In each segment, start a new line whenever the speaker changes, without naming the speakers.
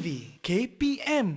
TV KPM.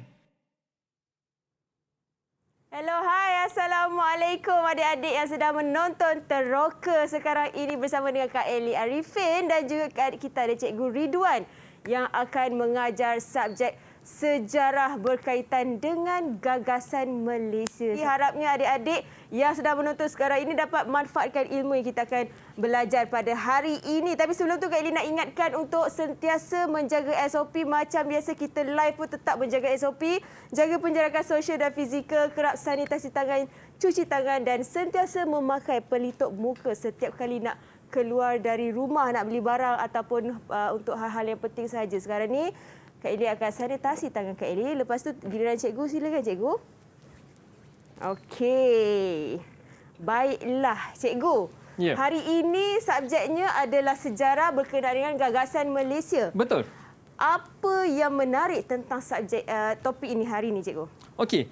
Hello, hai. Assalamualaikum adik-adik yang sedang menonton Teroka sekarang ini bersama dengan Kak Eli Arifin dan juga adik kita ada Cikgu Ridwan yang akan mengajar subjek sejarah berkaitan dengan gagasan Malaysia. Harapnya adik-adik yang sedang menonton sekarang ini dapat manfaatkan ilmu yang kita akan belajar pada hari ini. Tapi sebelum tu Kak Eli nak ingatkan untuk sentiasa menjaga SOP macam biasa. Kita live pun tetap menjaga SOP. Jaga penjarakan sosial dan fizikal, kerap sanitasi tangan, cuci tangan dan sentiasa memakai pelitup muka setiap kali nak keluar dari rumah, nak beli barang ataupun untuk hal-hal yang penting sahaja. Sekarang ni Kak Eli akan sanitasi tangan Kak Eli. Lepas tu giliran cikgu, silakan cikgu. Okey. Baiklah cikgu.
Ya.
Hari ini subjeknya adalah sejarah berkenaan dengan gagasan Malaysia.
Betul.
Apa yang menarik tentang subjek topik ini hari ini cikgu?
Okey,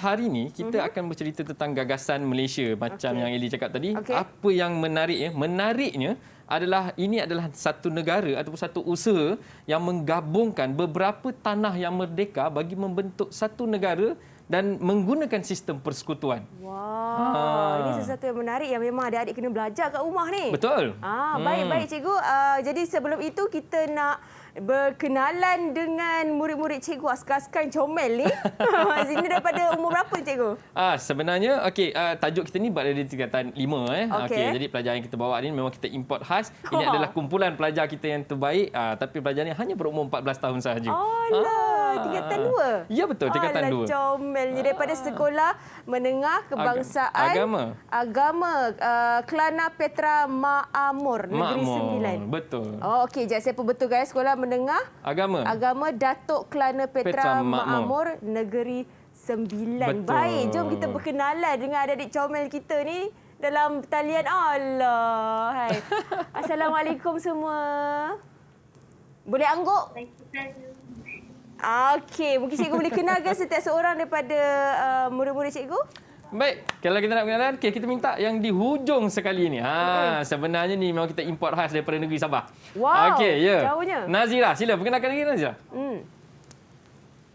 hari ini kita akan bercerita tentang gagasan Malaysia macam yang Eli cakap tadi.
Okey.
Apa yang menarik? Menariknya adalah ini adalah satu negara ataupun satu usaha yang menggabungkan beberapa tanah yang merdeka bagi membentuk satu negara dan menggunakan sistem persekutuan.
Wah, ini sesuatu yang menarik yang memang adik-adik kena belajar kat rumah ni.
Betul.
Baik cikgu. Jadi sebelum itu kita nak berkenalan dengan murid-murid cikgu askar-askar yang comel ni. Ini daripada umur berapa cikgu?
Sebenarnya tajuk kita ni berada di tingkatan 5
Okey.
Jadi pelajar yang kita bawa ni memang kita import khas. Ini adalah kumpulan pelajar kita yang terbaik tapi pelajar ni hanya berumur 14 tahun sahaja.
Tingkatan 2.
Ya betul, tingkatan 2.
Comelnya daripada sekolah menengah kebangsaan agama Kelana Petra Ma'amur Negeri Sembilan.
Betul.
Okey, jadi saya perbetulkan sekolah menengah agama Datuk Kelana Petra Ma'amur Negeri Sembilan.
Betul.
Baik, jom kita berkenalan dengan adik-adik comel kita ni dalam talian. Allah. Hai. Assalamualaikum semua. Boleh angguk? Okey, mungkin cikgu boleh kenalkan setiap seorang daripada murid-murid cikgu?
Baik, kalau kita nak kenalan, kita minta yang di hujung sekali ni. Sebenarnya ni memang kita import khas daripada negeri Sabah.
Wow,
ya.
jauhnya.
Nazira, sila perkenalkan diri Nazira.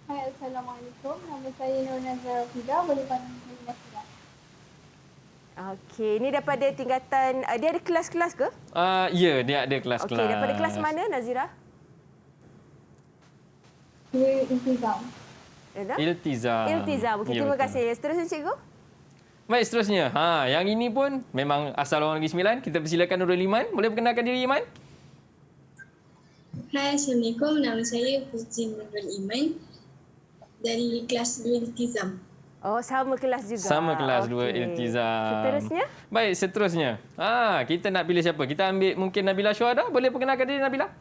Hai, Assalamualaikum. Nama saya Nur Nazira Fida. Boleh panggil saya Nazira.
Okey, ini daripada tingkatan, dia ada kelas-kelas ke?
Ya, dia ada kelas-kelas.
Okey, daripada kelas mana Nazira?
Iltizam.
Iltizam.
Okey,
Ya,
terima
betul.
kasih. Seterusnya cikgu?
Baik, seterusnya. Yang ini pun memang asal orang Negeri Sembilan. Kita persilakan Nurul Iman. Boleh perkenalkan diri Iman?
Hai, Assalamualaikum. Nama saya Putri Nurul Iman dari kelas 2 Iltizam.
Oh, sama kelas juga.
Sama kelas 2
Okey.
Iltizam.
Seterusnya?
Baik, seterusnya. Kita nak pilih siapa? Kita ambil mungkin Nabila Syuhada. Boleh perkenalkan diri Nabila?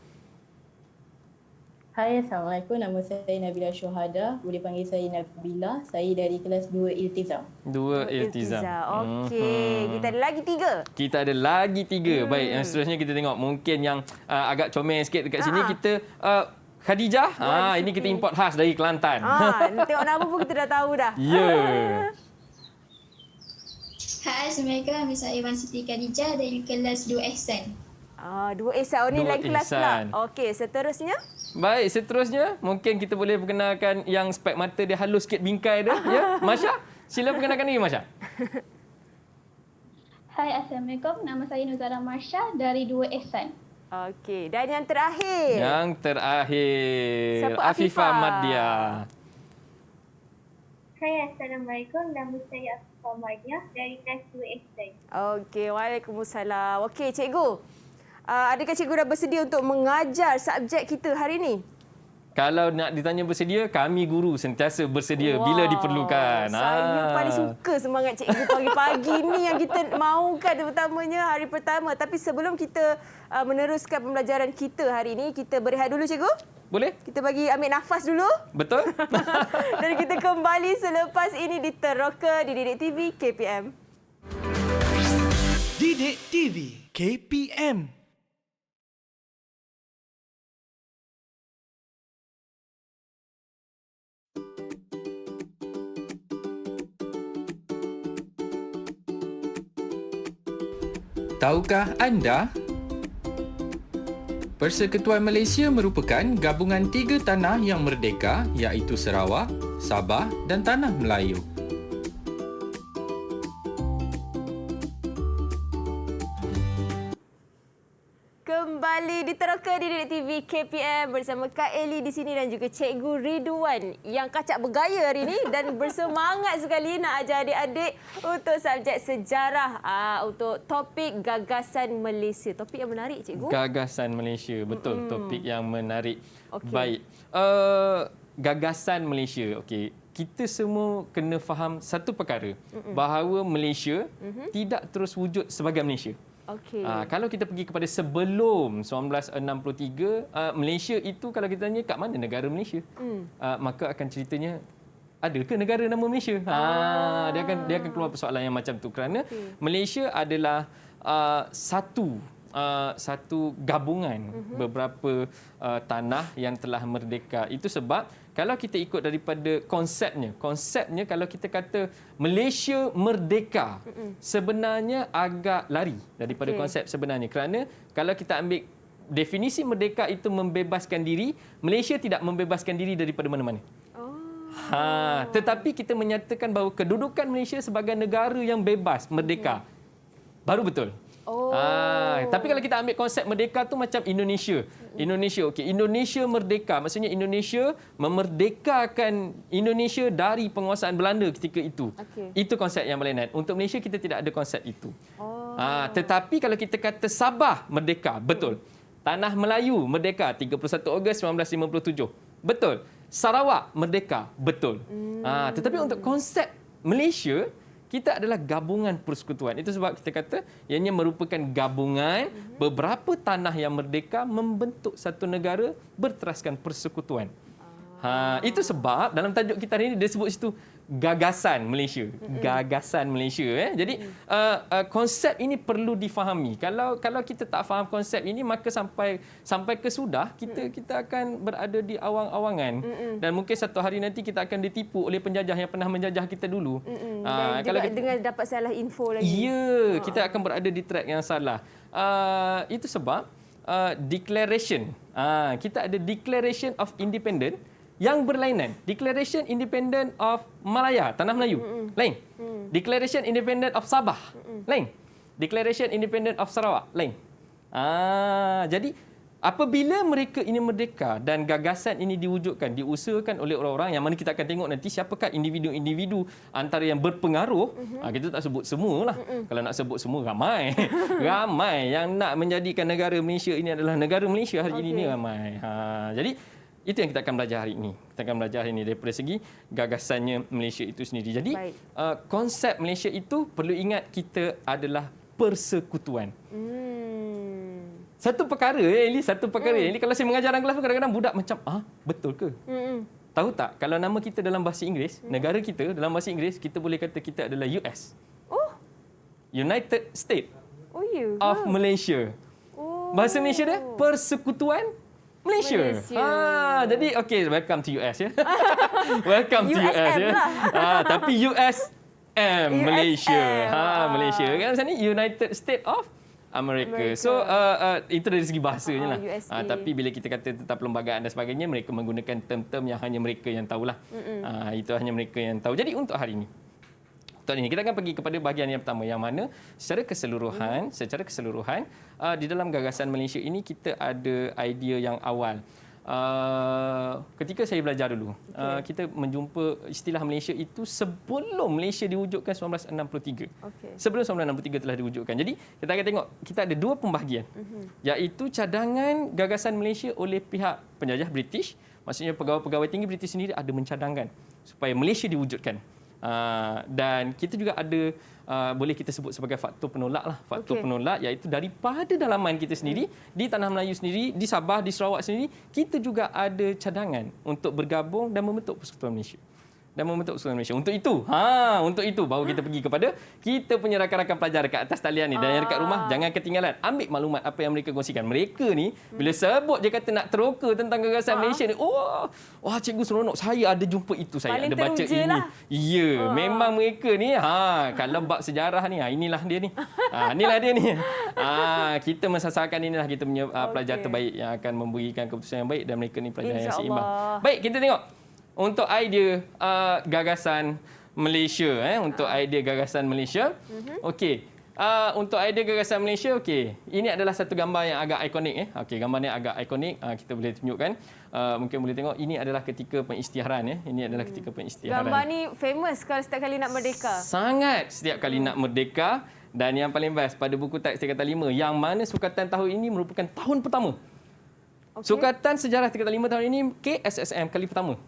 Hai, Assalamualaikum. Nama saya Nabila Syuhada. Boleh panggil saya Nabila. Saya dari kelas 2 Iltizam.
2 Iltizam.
Okey, kita ada lagi 3.
Kita ada lagi 3. Baik, yang seterusnya kita tengok mungkin yang agak comel sikit dekat sini. Kita Khadijah. Ini kita import khas dari Kelantan.
Tengok nama pun kita dah tahu dah.
Ya.
Hai, Assalamualaikum. Nama saya Wan Siti Khadijah dari kelas 2 Ihsan.
2 Ihsan. Ni
2
lain kelas pula.
Ihsan.
Okey, seterusnya?
Baik, seterusnya mungkin kita boleh perkenalkan yang spek mata dia halus sikit bingkai dia. Ya, Masya. Sila perkenalkan diri Masya.
Hai, Assalamualaikum. Nama saya Nuzara Marsha dari 2 Ihsan.
Okey, dan yang terakhir?
Yang terakhir.
Siapa?
Afifah Maddia.
Hai, Assalamualaikum. Nama saya Afifah Madia dari kelas 2 Ihsan.
Okey, waalaikumsalam. Okey, cikgu. Adakah cikgu dah bersedia untuk mengajar subjek kita hari ini?
Kalau nak ditanya bersedia, kami guru sentiasa bersedia bila diperlukan.
Saya paling suka semangat cikgu pagi-pagi ni yang kita mahukan terutamanya hari pertama. Tapi sebelum kita meneruskan pembelajaran kita hari ini, kita berehat dulu cikgu.
Boleh?
Kita bagi ambil nafas dulu.
Betul?
Dan kita kembali selepas ini di Teroka di Didik TV KPM.
Didik TV KPM.
Tahukah anda
Persekutuan Malaysia merupakan gabungan 3 tanah yang merdeka iaitu Sarawak, Sabah dan Tanah Melayu.
Kembali diteroka di Didik TV KPM bersama Kak Eli di sini dan juga Cikgu Ridwan yang kacak bergaya hari ini dan bersemangat sekali nak ajar adik-adik untuk subjek sejarah untuk topik gagasan Malaysia. Topik yang menarik, Cikgu.
Gagasan Malaysia, betul. Topik yang menarik.
Okey.
Baik. Gagasan Malaysia. Okey. Kita semua kena faham satu perkara, bahawa Malaysia tidak terus wujud sebagai Malaysia.
Okey.
Kalau kita pergi kepada sebelum 1963, Malaysia itu kalau kita tanya kat mana negara Malaysia, maka akan ceritanya ada ke negara nama Malaysia? Dia akan keluar persoalan yang macam tu kerana Malaysia adalah satu gabungan beberapa tanah yang telah merdeka. Itu sebab kalau kita ikut daripada konsepnya kalau kita kata Malaysia merdeka, sebenarnya agak lari daripada konsep sebenarnya. Kerana kalau kita ambil definisi merdeka itu membebaskan diri, Malaysia tidak membebaskan diri daripada mana-mana. Tetapi kita menyatakan bahawa kedudukan Malaysia sebagai negara yang bebas, merdeka, baru betul. Tapi kalau kita ambil konsep merdeka tu macam Indonesia. Indonesia merdeka. Maksudnya Indonesia memerdekakan Indonesia dari penguasaan Belanda ketika itu. Itu konsep yang berlainan. Untuk Malaysia kita tidak ada konsep itu. Tetapi kalau kita kata Sabah merdeka, betul. Tanah Melayu merdeka 31 Ogos 1957. Betul. Sarawak merdeka, betul. Tetapi untuk konsep Malaysia, kita adalah gabungan persekutuan. Itu sebab kita kata ianya merupakan gabungan beberapa tanah yang merdeka membentuk satu negara berteraskan persekutuan. Itu sebab dalam tajuk kita hari ini dia sebut situ gagasan Malaysia. Gagasan Malaysia. Jadi konsep ini perlu difahami. Kalau kita tak faham konsep ini, maka sampai ke sudah kita akan berada di awang-awangan. Dan mungkin satu hari nanti kita akan ditipu oleh penjajah yang pernah menjajah kita dulu.
Dan juga dengan dapat salah info lagi.
Ya, kita akan berada di track yang salah. Itu sebab declaration. Kita ada Declaration of Independence yang berlainan. Declaration Independent of Malaya, Tanah Melayu, lain. Declaration Independent of Sabah, lain. Declaration Independent of Sarawak, lain. Jadi apabila mereka ini merdeka dan gagasan ini diwujudkan, diusahakan oleh orang-orang yang mana kita akan tengok nanti siapakah individu-individu antara yang berpengaruh. Kita tak sebut semualah. Kalau nak sebut semua, ramai. Ramai yang nak menjadikan negara Malaysia ini adalah negara Malaysia hari ini ramai. Jadi itu yang kita akan belajar hari ini. Kita akan belajar hari ini daripada segi gagasannya Malaysia itu sendiri. Jadi konsep Malaysia itu perlu ingat kita adalah persekutuan. Satu perkara, Eli, Eli, kalau saya mengajar dalam kelas pun kadang-kadang budak macam, betul ke? Tahu tak, kalau nama kita dalam bahasa Inggeris, negara kita dalam bahasa Inggeris, kita boleh kata kita adalah US. United States of Malaysia. Bahasa Malaysia dia persekutuan Malaysia. Jadi welcome to US ya. Welcome to US ya. Tapi USM Malaysia. Malaysia kan sini United States of America. So itu dari segi bahasanya lah. Tapi bila kita kata tentang perlembagaan dan sebagainya, mereka menggunakan term-term yang hanya mereka yang tahulah. Itu hanya mereka yang tahu. Jadi untuk hari ini kita akan pergi kepada bahagian yang pertama, yang mana secara keseluruhan di dalam gagasan Malaysia ini kita ada idea yang awal. Ketika saya belajar dulu, kita menjumpa istilah Malaysia itu sebelum Malaysia diwujudkan 1963. Sebelum 1963 telah diwujudkan. Jadi kita akan tengok kita ada dua pembahagian, iaitu cadangan gagasan Malaysia oleh pihak penjajah British. Maksudnya pegawai-pegawai tinggi British sendiri ada mencadangkan supaya Malaysia diwujudkan. Dan kita juga ada boleh kita sebut sebagai faktor penolak lah. Faktor penolak iaitu daripada dalaman kita sendiri, di Tanah Melayu sendiri, di Sabah, di Sarawak sendiri, kita juga ada cadangan untuk bergabung dan membentuk Persekutuan Malaysia. dan membentuk persekutuan Malaysia. Untuk itu baru kita pergi kepada kita punya rakan-rakan pelajar dekat atas talian ni dan yang dekat rumah jangan ketinggalan. Ambil maklumat apa yang mereka kongsikan. Mereka ni bila sebut je kata nak teroka tentang gagasan Malaysia ni, wah cikgu seronok, saya ada jumpa itu, saya
Paling
ada baca
teruja
ini.
lah.
Ya, memang mereka ni kalau bab sejarah ni inilah dia ni. Inilah dia ni. Kita mensasarkan inilah kita punya pelajar terbaik yang akan memberikan keputusan yang baik dan mereka ni pelajar yang seimbang. Baik, kita tengok untuk idea gagasan Malaysia untuk idea gagasan Malaysia. Okey. Untuk idea gagasan Malaysia, okey. Ini adalah satu gambar yang agak ikonik Okey, gambar ni agak ikonik. Kita boleh tunjukkan. Mungkin boleh tengok ini adalah ketika pengisytiharan Ini adalah ketika pengisytiharan.
Gambar ni famous kalau setiap kali nak merdeka.
Sangat setiap kali nak merdeka. Dan yang paling best pada buku teks Tingkatan 5 yang mana sukatan tahun ini merupakan tahun pertama. Sukatan sejarah Tingkatan 5 tahun ini KSSM kali pertama.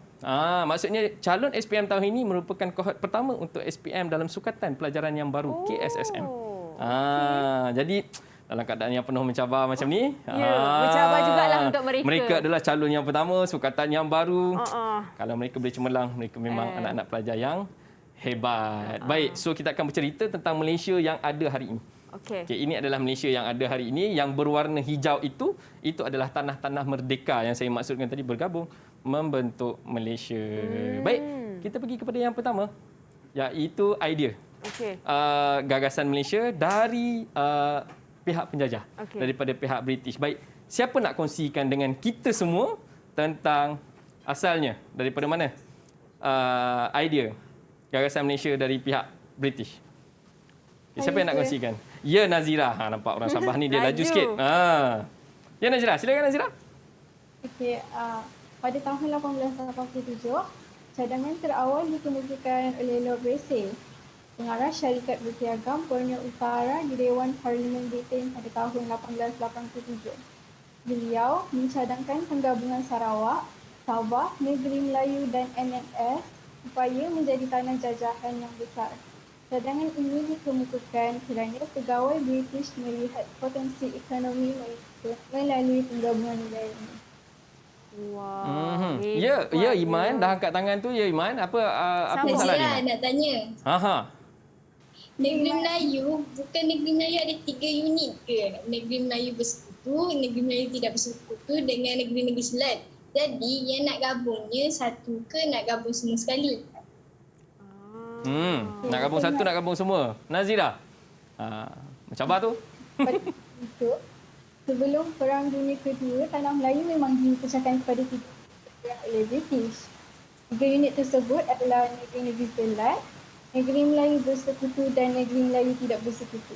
Maksudnya calon SPM tahun ini merupakan kohort pertama untuk SPM dalam sukatan pelajaran yang baru KSSM. Jadi dalam keadaan yang penuh mencabar macam ni,
mencabar jugalah untuk mereka.
Mereka adalah calon yang pertama, sukatan yang baru. Kalau mereka boleh cemerlang, mereka memang anak-anak pelajar yang hebat. Baik, so kita akan bercerita tentang Malaysia yang ada hari ini.
Okey.
Ini adalah Malaysia yang ada hari ini. Yang berwarna hijau itu adalah tanah-tanah merdeka yang saya maksudkan tadi bergabung membentuk Malaysia. Baik, kita pergi kepada yang pertama, iaitu idea. Gagasan Malaysia dari pihak penjajah, daripada pihak British. Baik, siapa nak kongsikan dengan kita semua tentang asalnya, daripada mana idea gagasan Malaysia dari pihak British? Siapa yang nak kongsikan? Ya, Nazira. Nampak orang Sabah ni dia laju sikit. Ya, Nazira. Silakan, Nazira.
Okey, pada tahun 1887, cadangan terawal dikemukakan oleh Lord Brassey, pengarah syarikat berpiagam Borneo Utara di Dewan Parlimen Britain pada tahun 1887. Beliau mencadangkan penggabungan Sarawak, Sabah, Negeri Melayu dan MNS supaya menjadi tanah jajahan yang besar. Cadangan ini dikemukakan kerana pegawai British melihat potensi ekonomi mereka melalui penggabungan negara ini.
Wah.
Ya, Iman dah angkat tangan tu. Ya, Iman. Apa masalah dia?
Nak tanya. Negeri Melayu, bukan Negeri Melayu ada 3 unit ke? Negeri Melayu bersekutu, Negeri Melayu tidak bersekutu dengan negeri-negeri Selat. Jadi yang nak gabungnya satu ke nak gabung semua sekali?
Nak gabung satu, nak gabung semua. Nazira. Mencabar tu.
Itu, sebelum Perang Dunia Kedua, Tanah Melayu memang dipecahkan kepada 3 unit oleh British. 3 unit tersebut adalah negeri-negeri Selat, Negeri Melayu Bersekutu dan Negeri Melayu Tidak Bersekutu.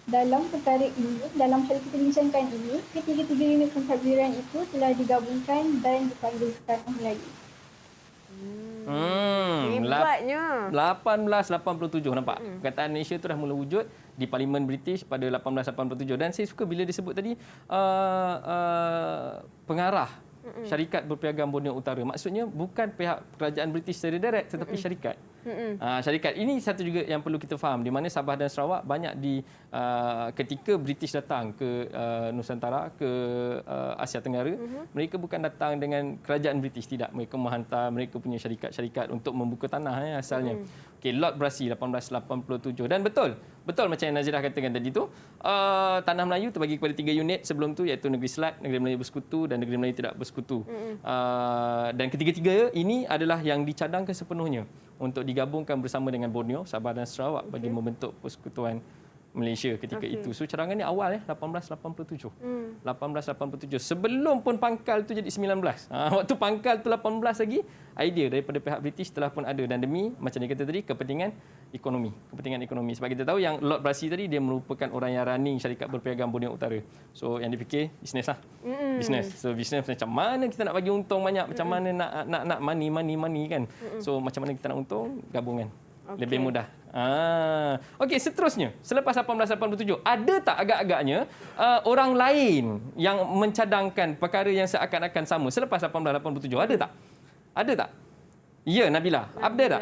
Dalam perkara ini, dalam hal kita bincangkan ini, ketiga-tiga unit pentadbiran itu telah digabungkan dan dipanggil Tanah Melayu.
Hebatnya.
1887 nampak. Perkataan Malaysia itu dah mula wujud di Parlimen British pada 1887 dan saya suka bila disebut tadi pengarah syarikat berpiagam Borneo Utara. Maksudnya bukan pihak kerajaan British secara direct tetapi syarikat. Syarikat ini satu juga yang perlu kita faham, di mana Sabah dan Sarawak banyak ketika British datang ke Nusantara, ke Asia Tenggara, mereka bukan datang dengan kerajaan British, tidak. Mereka menghantar mereka punya syarikat-syarikat untuk membuka tanah asalnya. Okey, Lord Brassey 1887 dan betul macam yang Nazirah katakan tadi tu, Tanah Melayu terbagi kepada 3 unit sebelum tu, iaitu Negeri Selat, Negeri Melayu Bersekutu dan Negeri Melayu Tidak Bersekutu. Dan ketiga-tiga ini adalah yang dicadangkan sepenuhnya untuk digabungkan bersama dengan Borneo, Sabah dan Sarawak bagi membentuk Persekutuan Malaysia ketika itu. So cadangan ni awal 1887. 1887. Sebelum pun pangkal tu jadi 19. Waktu pangkal tu 18 lagi, idea daripada pihak British telah pun ada dan demi macam dia kata tadi kepentingan ekonomi. Sebab kita tahu yang Lord Brassey tadi dia merupakan orang yang running syarikat berpiagam Borneo Utara. So yang dipikir bisnes lah. Bisnes. So bisnes macam mana kita nak bagi untung banyak, macam mana nak money kan. So macam mana kita nak untung, gabungan. Lebih mudah. Okey, seterusnya selepas 1887 ada tak agak-agaknya orang lain yang mencadangkan perkara yang seakan-akan sama selepas 1887? Ada tak? Ya, Nabila. Ada tak?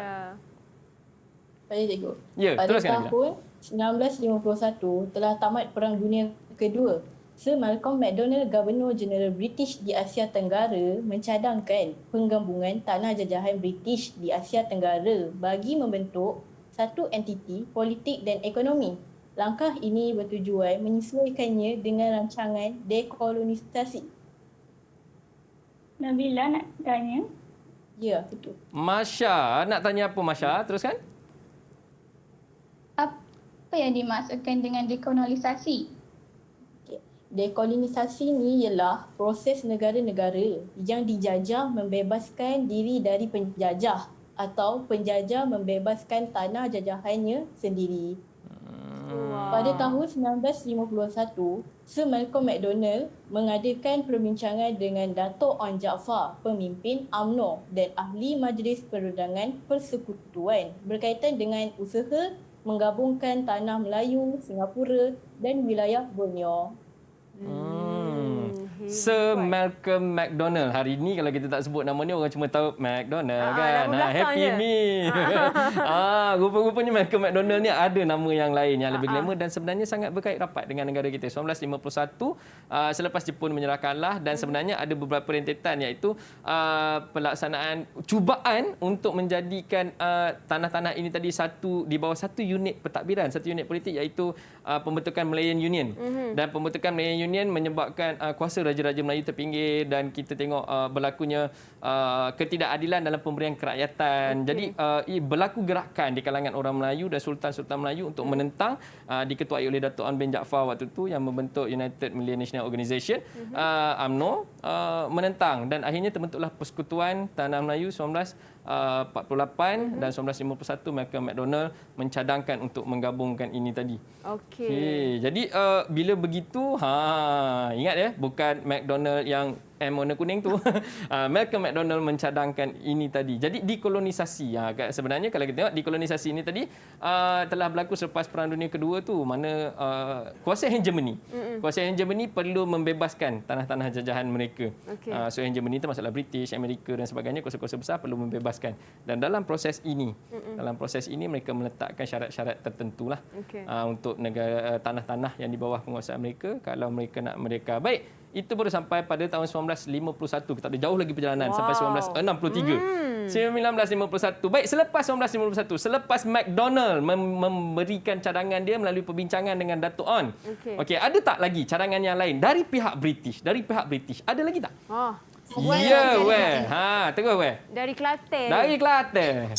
Saya cikgu.
Ya,
pada
teruskan,
tahun 1951 telah tamat Perang Dunia Kedua. Sir Malcolm MacDonald, Gubernur Jeneral British di Asia Tenggara, mencadangkan penggabungan tanah jajahan British di Asia Tenggara bagi membentuk satu entiti politik dan ekonomi. Langkah ini bertujuan menyesuaikannya dengan rancangan dekolonisasi.
Nabila nak tanya.
Ya, betul.
Masya, nak tanya apa Masya? Teruskan.
Apa yang dimaksudkan dengan dekolonisasi?
Dekolonisasi ni ialah proses negara-negara yang dijajah membebaskan diri dari penjajah atau penjajah membebaskan tanah jajahannya sendiri. Pada tahun 1951, Sir Malcolm MacDonald mengadakan perbincangan dengan Dato' Onn Jaafar, pemimpin UMNO dan ahli Majlis Perundangan Persekutuan berkaitan dengan usaha menggabungkan tanah Melayu, Singapura dan wilayah Borneo.
Sir Malcolm MacDonald. Hari ni kalau kita tak sebut nama ni orang cuma tahu McDonald kan.
nama
Happy
belakangnya.
Meal. Rupa-rupanya Malcolm MacDonald ni ada nama yang lain yang lebih glamour dan sebenarnya sangat berkait rapat dengan negara kita. 1951 selepas Jepun menyerahkanlah dan sebenarnya ada beberapa rentetan iaitu pelaksanaan cubaan untuk menjadikan tanah-tanah ini tadi satu di bawah satu unit pentadbiran, satu unit politik iaitu pembentukan Malayan Union. Dan pembentukan Malayan Union menyebabkan kuasa Raja-Raja Melayu terpinggir dan kita tengok berlakunya ketidakadilan dalam pemberian kerakyatan. Jadi berlaku gerakan di kalangan orang Melayu dan Sultan-Sultan Melayu untuk menentang diketuai oleh Dato' Onn bin Jaafar waktu itu yang membentuk United Malay National Organisation, UMNO, menentang dan akhirnya terbentuklah Persekutuan Tanah Melayu 1948 dan 1951 Malcolm MacDonald mencadangkan untuk menggabungkan ini tadi.
Okey.
Jadi bila begitu, ingat ya, bukan McDonald yang M warna kuning tu. Malcolm MacDonald mencadangkan ini tadi. Jadi dekolonisasi. Sebenarnya kalau kita tengok dekolonisasi ini tadi telah berlaku selepas Perang Dunia Kedua tu, mana kuasa hegemoni. Kuasa hegemoni perlu membebaskan tanah-tanah jajahan mereka.
Okey.
So hegemoni itu masalah British, Amerika dan sebagainya, kuasa-kuasa besar perlu membebaskan. Dan dalam proses ini, mereka meletakkan syarat-syarat tertentulah untuk negara tanah-tanah yang di bawah penguasaan mereka kalau mereka nak merdeka. Baik. Itu baru sampai pada tahun 1951. Kita ada jauh lagi perjalanan sampai 1963. 1951. Baik, selepas 1951, selepas MacDonald memberikan cadangan dia melalui perbincangan dengan Dato' Onn. Okey, ada tak lagi cadangan yang lain dari pihak British? Ada lagi tak? Ya, weh. Terus weh.
Dari Kelantan.
Dari Kelantan.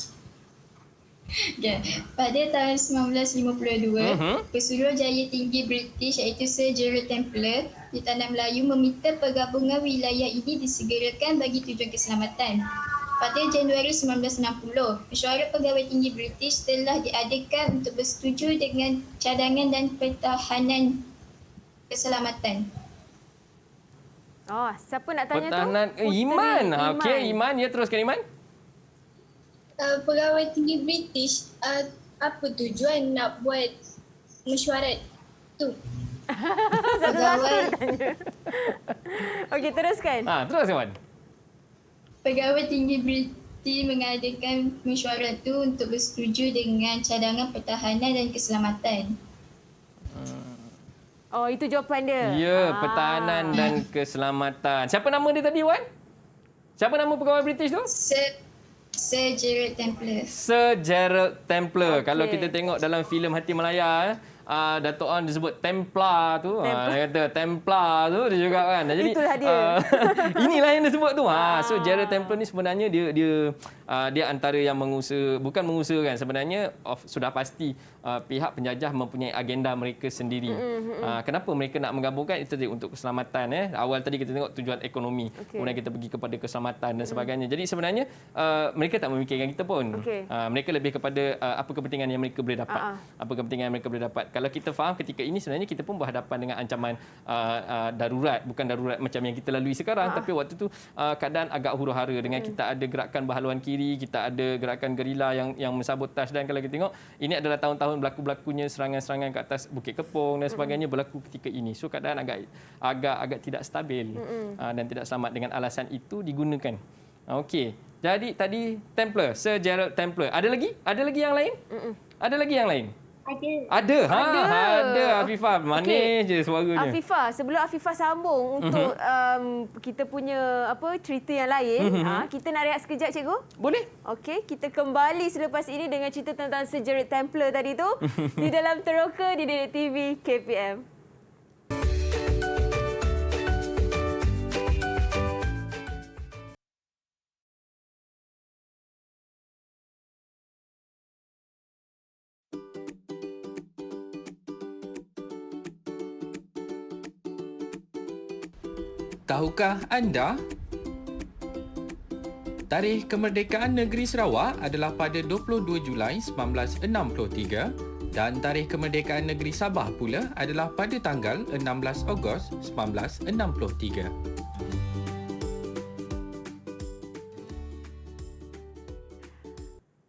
Okay. Pada tahun 1952, Pesuruhjaya Tinggi British iaitu Sir Gerald Templer di Tanah Melayu meminta penggabungan wilayah ini disegerakan bagi tujuan keselamatan. Pada Januari 1960, Mesyuarat Pegawai Tinggi British telah diadakan untuk bersetuju dengan cadangan dan pertahanan keselamatan.
Siapa nak tanya
Pertahanan
tu?
Iman.
Puteri
Okey, Iman. Ya, teruskan Iman.
Pegawai Tinggi British, apa tujuan nak buat mesyuarat tu?
Satu-satu nak tanya. Okey, teruskan.
Terus Iman.
Pegawai Tinggi British mengadakan mesyuarat tu untuk bersetuju dengan cadangan pertahanan dan keselamatan.
Itu jawapan dia.
Ya, pertahanan dan keselamatan. Siapa nama dia tadi, Wan? Siapa nama pegawai British tu?
Sir Gerald Templer.
Sir Gerald Templer.
Okey.
Kalau kita tengok dalam filem Hati Melaya, Dato' Onn disebut Templar tu. Dia kata Templar tu dia juga kan. Jadi
Itulah dia.
inilah yang dia sebut tu. So Gerald Templer ni sebenarnya dia antara yang bukan mengusahakan, sebenarnya sudah pasti pihak penjajah mempunyai agenda mereka sendiri. Kenapa mereka nak menggabungkan itu untuk keselamatan. Awal tadi kita tengok tujuan ekonomi, kemudian kita pergi kepada keselamatan dan sebagainya. Jadi sebenarnya mereka tak memikirkan kita pun. Mereka lebih kepada apa kepentingan yang mereka boleh dapat. Apa kepentingan yang mereka boleh dapat. Kalau kita faham ketika ini sebenarnya kita pun berhadapan dengan ancaman darurat, bukan darurat macam yang kita lalui sekarang, tapi waktu tu keadaan agak huru-hara dengan kita ada gerakan berhaluan kiri, kita ada gerakan gerila yang mensabotaj, dan kalau kita tengok ini adalah tahun-tahun berlaku-berlakunya serangan-serangan ke atas Bukit Kepong dan sebagainya berlaku ketika ini. So keadaan agak tidak stabil dan tidak selamat. Dengan alasan itu digunakan. Okey. Jadi tadi Templer, Sir Gerald Templer. Ada lagi? Ada lagi yang lain? Ada lagi yang lain?
Ada.
Ada Afifah. Manis je suaranya.
Afifah, sebelum Afifah sambung untuk kita punya cerita yang lain, kita nak rehat sekejap cikgu.
Boleh?
Okey, kita kembali selepas ini dengan cerita tentang sejerit Templar tadi tu di dalam Teroka di Didik TV KPM.
Tahukah anda? Tarikh kemerdekaan negeri Sarawak adalah pada 22 Julai 1963 dan tarikh kemerdekaan negeri Sabah pula adalah pada tanggal 16 Ogos 1963.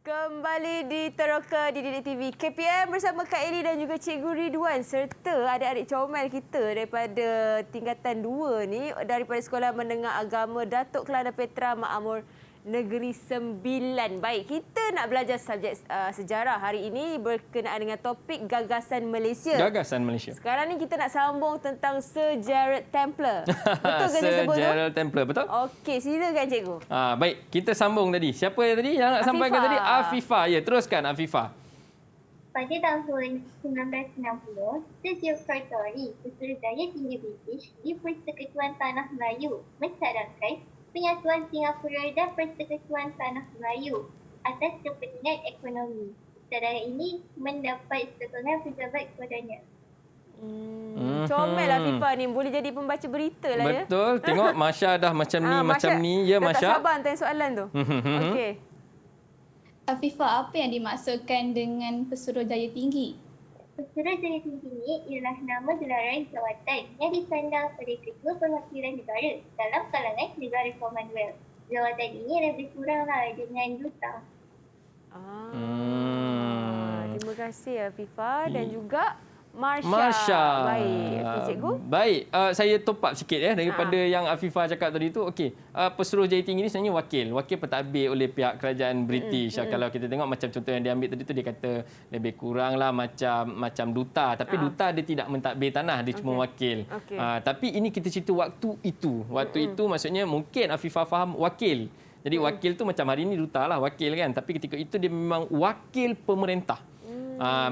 Kembali di Teroka di Didik TV KPM bersama Kak Eli dan juga Cikgu Ridwan serta adik-adik comel kita daripada tingkatan 2 ni daripada Sekolah Menengah Agama Datuk Kelana Petra Makmur Negeri Sembilan. Baik, kita nak belajar subjek sejarah hari ini berkenaan dengan topik gagasan Malaysia.
Gagasan Malaysia.
Sekarang ni kita nak sambung tentang Sir Gerald Templar. Betul ke saya
Sir
sebut tu?
Gerald Templar, betul?
Okey, silakan cikgu.
Baik, kita sambung tadi. Siapa yang tadi yang nak sampaikan tadi? Afifah. Ya, teruskan Afifah.
Pada tahun 1960, Sir Geoffrey Tory, Putrajaya Tinggi British di Persekutuan Tanah Melayu mencadangkan Penyatuan Singapura dan Persekutuan Tanah Melayu atas kepentingan ekonomi. Cadangan ini mendapat sokongan pejabat kepadanya.
Comel Afifah ni. Boleh jadi pembaca berita lah ya.
Betul. Tengok Masya dah macam ni, macam ni. Ya,
dah
Masya.
tak sabar tanya soalan tu. Okey.
Afifah, apa yang dimaksudkan dengan Pesuruhjaya Tinggi?
Pesuruhjaya Tinggi ini ialah nama gelaran jawatan yang disandang pada Ketua Perwakilan Negara dalam kalangan negara Commonwealth. Jawatan ini lebih kuranglah dengan duta.
Terima kasih Afifah dan juga Marsha. Baik, okey cikgu.
Baik, saya top up sikit daripada yang Afifah cakap tadi tu. Okey, Pesuruhjaya Tinggi ni sebenarnya wakil pentadbir oleh pihak kerajaan British. Kalau kita tengok macam contoh yang dia ambil tadi tu, dia kata lebih kuranglah macam duta, tapi duta dia tidak mentadbir tanah, dia cuma wakil. Tapi ini kita cerita waktu itu. Waktu itu maksudnya mungkin Afifah faham wakil. Jadi wakil tu macam hari ni duta lah, wakil kan. Tapi ketika itu dia memang wakil pemerintah.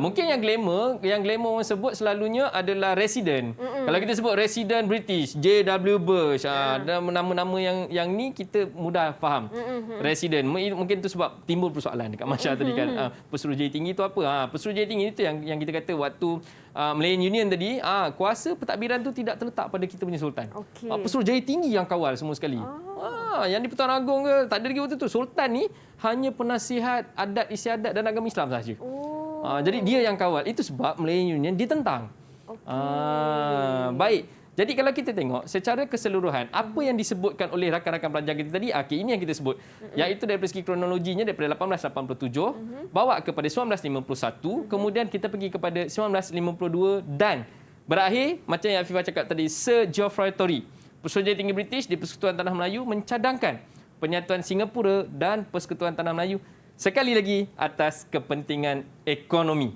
Mungkin yang glamour orang sebut selalunya adalah resident. Kalau kita sebut resident British, J.W. Bush, nama-nama yang ni kita mudah faham. Resident. Mungkin tu sebab timbul persoalan dekat Masya tadi kan. Pesuruhjaya Tinggi tu apa? Pesuruhjaya Tinggi itu yang kita kata waktu Malayan Union tadi, kuasa pentadbiran tu tidak terletak pada kita punya sultan. Pesuruhjaya Tinggi yang kawal semua sekali. Yang di Pertuan Agong ke, tak ada lagi waktu tu. Sultan ni hanya penasihat adat istiadat dan agama Islam sahaja. Jadi dia yang kawal. Itu sebab Malayan Union ditentang. Baik. Jadi kalau kita tengok secara keseluruhan, apa yang disebutkan oleh rakan-rakan pelajar kita tadi, ini yang kita sebut. Iaitu dari segi kronologinya daripada 1887, bawa kepada 1951, kemudian kita pergi kepada 1952 dan berakhir, macam yang Afifah cakap tadi, Sir Geoffrey Tory, Pesuruhjaya Tinggi British di Persekutuan Tanah Melayu mencadangkan penyatuan Singapura dan Persekutuan Tanah Melayu sekali lagi atas kepentingan ekonomi.